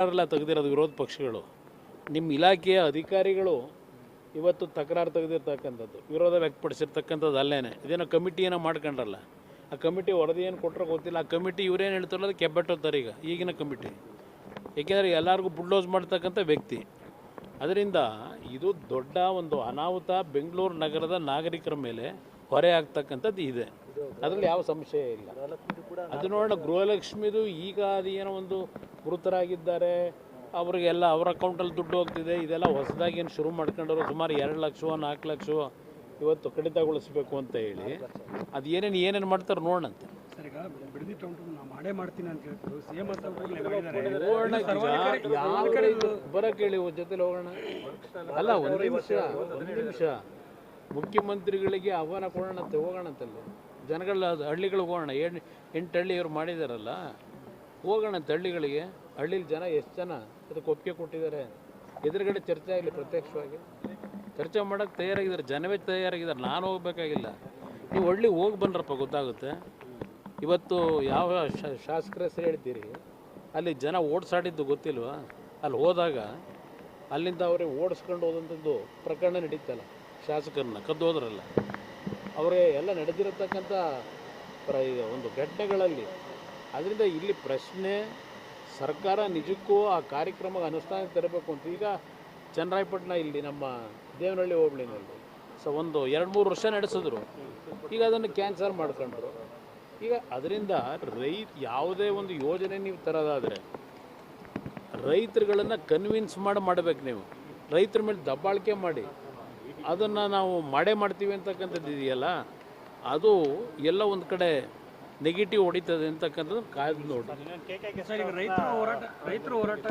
ಎಲ್ಲ ತೆಗೆದಿರೋದು ವಿರೋಧ ಪಕ್ಷಗಳು. ನಿಮ್ಮ ಇಲಾಖೆಯ ಅಧಿಕಾರಿಗಳು ಇವತ್ತು ತಕರಾರು ತೆಗೆದಿರ್ತಕ್ಕಂಥದ್ದು, ವಿರೋಧ ವ್ಯಕ್ತಪಡಿಸಿರ್ತಕ್ಕಂಥದ್ದು ಅಲ್ಲೇನೆ. ಇದೇನೋ ಕಮಿಟಿಯನ್ನು ಮಾಡ್ಕೊಂಡ್ರಲ್ಲ, ಆ ಕಮಿಟಿ ವರದಿ ಏನು ಕೊಟ್ಟರೋ ಗೊತ್ತಿಲ್ಲ. ಆ ಕಮಿಟಿ ಇವರೇನು ಹೇಳ್ತಾರಲ್ಲ ಅದು ಕೆಬ್ಬೆಟ್ಟೋತಾರೆ ಈಗಿನ ಕಮಿಟಿ. ಏಕೆಂದರೆ ಎಲ್ಲರಿಗೂ ಬುಲ್ಡೋಸ್ ಮಾಡ್ತಕ್ಕಂಥ ವ್ಯಕ್ತಿ. ಅದರಿಂದ ಇದು ದೊಡ್ಡ ಒಂದು ಅನಾಹುತ ಬೆಂಗಳೂರು ನಗರದ ನಾಗರಿಕರ ಮೇಲೆ ಹೊರೆ ಆಗ್ತಕ್ಕಂಥದ್ದು ಇದೆ. ಅದರಲ್ಲಿ ಯಾವ ಸಂಶಯ ಇಲ್ಲ. ಅದು ನೋಡೋಣ, ಗೃಹಲಕ್ಷ್ಮಿದು ಈಗ ಅದೇನೋ ಒಂದು ಮೃತರಾಗಿದ್ದಾರೆ, ಅವರಿಗೆಲ್ಲ ಅವ್ರ ಅಕೌಂಟಲ್ಲಿ ದುಡ್ಡು ಹೋಗ್ತಿದೆ. ಇದೆಲ್ಲ ಹೊಸದಾಗಿ ಏನು ಶುರು ಮಾಡ್ಕೊಂಡವರು ಸುಮಾರು 2 ಲಕ್ಷವೋ 4 ಲಕ್ಷವೋ ಇವತ್ತು ಕಡಿತಗೊಳಿಸಬೇಕು ಅಂತ ಹೇಳಿ ಅದು ಏನೇನು ಮಾಡ್ತಾರೆ ನೋಡೋಣಂತೆ. ಬರೋಕೆ ಹೇಳಿ ಜೊತೆಲಿ ಹೋಗೋಣ. ಅಲ್ಲ, ಒಂದು ನಿಮಿಷ ಮುಖ್ಯಮಂತ್ರಿಗಳಿಗೆ ಆಹ್ವಾನ ಕೊಡೋಣಂತೆ, ಹೋಗೋಣಂತಲ್ಲಿ ಜನಗಳ ಹಳ್ಳಿಗಳಿಗೆ ಹೋಗೋಣ. 8 ಹಳ್ಳಿ ಇವ್ರು ಮಾಡಿದಾರಲ್ಲ, ಹೋಗೋಣಂತೆ ಹಳ್ಳಿಗಳಿಗೆ. ಹಳ್ಳಿಲಿ ಜನ ಎಷ್ಟು ಜನ ಅದಕ್ಕೆ ಒಪ್ಪಿಗೆ ಕೊಟ್ಟಿದ್ದಾರೆ, ಎದುರುಗಡೆ ಚರ್ಚೆ ಆಗಲಿ, ಪ್ರತ್ಯಕ್ಷವಾಗಿ ಚರ್ಚೆ ಮಾಡೋಕ್ಕೆ ತಯಾರಾಗಿದ್ದಾರೆ, ಜನವೇ ತಯಾರಾಗಿದ್ದಾರೆ. ನಾನು ಹೋಗ್ಬೇಕಾಗಿಲ್ಲ, ನೀವು ಹಳ್ಳಿಗೆ ಹೋಗಿ ಬಂದ್ರಪ್ಪ, ಗೊತ್ತಾಗುತ್ತೆ. ಇವತ್ತು ಯಾವ ಶಾಸಕರ ಹೆಸರು ಹೇಳ್ತೀರಿ, ಅಲ್ಲಿ ಜನ ಓಡಿಸಾಡಿದ್ದು ಗೊತ್ತಿಲ್ವಾ? ಅಲ್ಲಿ ಹೋದಾಗ ಅಲ್ಲಿಂದ ಅವ್ರಿಗೆ ಓಡಿಸ್ಕೊಂಡು ಹೋದಂಥದ್ದು ಪ್ರಕರಣ ನಡೀತಲ್ಲ, ಶಾಸಕರನ್ನ ಕದ್ದು ಹೋದ್ರಲ್ಲ, ಅವರೇ ಎಲ್ಲ ನಡೆದಿರತಕ್ಕಂಥ ಒಂದು ಘಟನೆಗಳಲ್ಲಿ. ಅದರಿಂದ ಇಲ್ಲಿ ಪ್ರಶ್ನೆ, ಸರ್ಕಾರ ನಿಜಕ್ಕೂ ಆ ಕಾರ್ಯಕ್ರಮಕ್ಕೆ ಅನುಷ್ಠಾನ ತರಬೇಕು ಅಂತ. ಈಗ ಚನ್ನರಾಯಪಟ್ಟಣ ಇಲ್ಲಿ ನಮ್ಮ ದೇವನಹಳ್ಳಿ ಹೋಬಳಿನಲ್ಲಿ ಒಂದು 2-3 ವರ್ಷ ನಡೆಸಿದ್ರು. ಈಗ ಅದನ್ನು ಕ್ಯಾನ್ಸಲ್ ಮಾಡ್ಕೊಂಡ್ರು. ಈಗ ಅದರಿಂದ ಯಾವುದೇ ಒಂದು ಯೋಜನೆ ನೀವು ತರೋದಾದರೆ ರೈತರುಗಳನ್ನು ಕನ್ವಿನ್ಸ್ ಮಾಡಬೇಕು. ನೀವು ರೈತರ ಮೇಲೆ ದಬ್ಬಾಳಿಕೆ ಮಾಡಿ ಅದನ್ನು ನಾವು ಮಾಡ್ತೀವಿ ಅಂತಕ್ಕಂಥದ್ದು ಇದೆಯಲ್ಲ, ಅದು ಎಲ್ಲ ಒಂದು ಕಡೆ ನೆಗೆಟಿವ್ ಹೊಡಿತದೆ ಅಂತಕ್ಕಂಥದ್ದು ಕಾಯ್ದು ನೋಡಿ. ರೈತರ ಹೋರಾಟ